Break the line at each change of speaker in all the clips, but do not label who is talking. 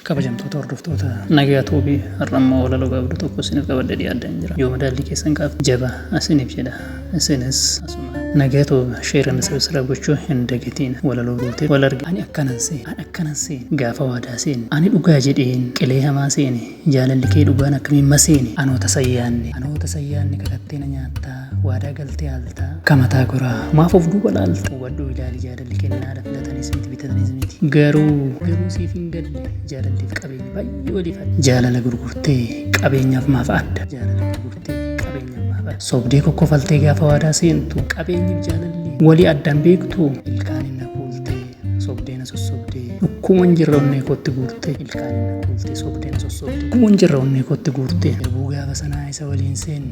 Kabajamtoota hordoftoota nagaa Toobii har'ammoo walaloo gaabduu tokko isiniif qabadhee dhiyaadhaan jira. Yoo madaalli keessan qaaf jaba isiniif jedha. Isinis asuma nagaa Toobii sheeran sabsira gochuu hin dagatiin walaloo goote wal arge. Ani akkanan seen gaafa waadaa seen ani dhugaa jedheen qilee hamaa seene jaalalli kee dhugaan akkamiin maseene anoota sayyaanne kakattee na nyaattaa waadaa galtee haaltaa kamataa goraa maaf of duuba laalta wadhuu ilaali jaalalli kennaadha filataniis miti bitatanis miti garuu siif hin galle jaalalliif qabeenya baay'ee waliifadha jaalala gurgurtee qabeenyaaf maaf adda jaalala gurgurtee qabeenyaaf maaf adda sobdee kokkofaltee gaafa waadaa seentu qabeenyiif jaalalli walii addaan beektu ilkaan na kuultee sobdeena sossobdee dhukkuman jirra onnee kootti guurtee ilkaan na kuultee sobdeena sossobdee dhukkuman jirra onnee kootti guurtee erbuu gaafa sanaa isa waliin seen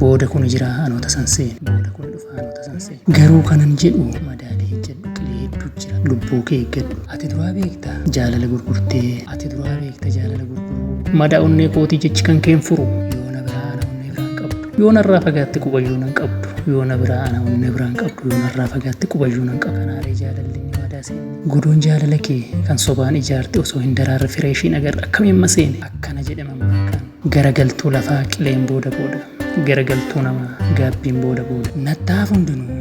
booda kun jira anoota san seen booda kun dhufa anoota san seen garuu kanan jedhu madaalee jedhu qilee hedduu jira lubbuu kee eeggadhu ati duraa beekta jaalala gurgurtee ati duraa beekta jaalala gurguruu madaa onnee kootii jechi kan keen furu yoona biraa ana onnee biraan qabdu yoona irraa fagaatti qubayyuu nan qabdu yoona biraa ana onnee biraan qabdu yoona irraa fagaatti qubayyuu nan qabdu kanaaree jaalalli ni waadaa seene godoon jaalala kee kan sobaan ijaarte osoo hin daraarre fireeshiin agarra akkamiin maseene akkana jedhama maakaan garagaltuu lafaa qileen booda garagaltuu namaa gaabbiin booda nattaaf hundinuu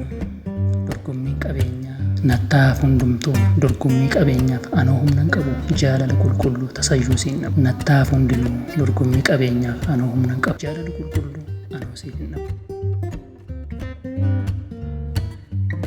dorgommiin qabeenyaa nattaaf hundumtuu dorgommii qabeenyaaf anoo humnan qabu jaalala qulqulluu tasayyuu siin dhabu nattaaf hundinuu dorgommii qabeenyaaf anoo humnan qabu jaalala qulqulluu anoo siin hin dhabu.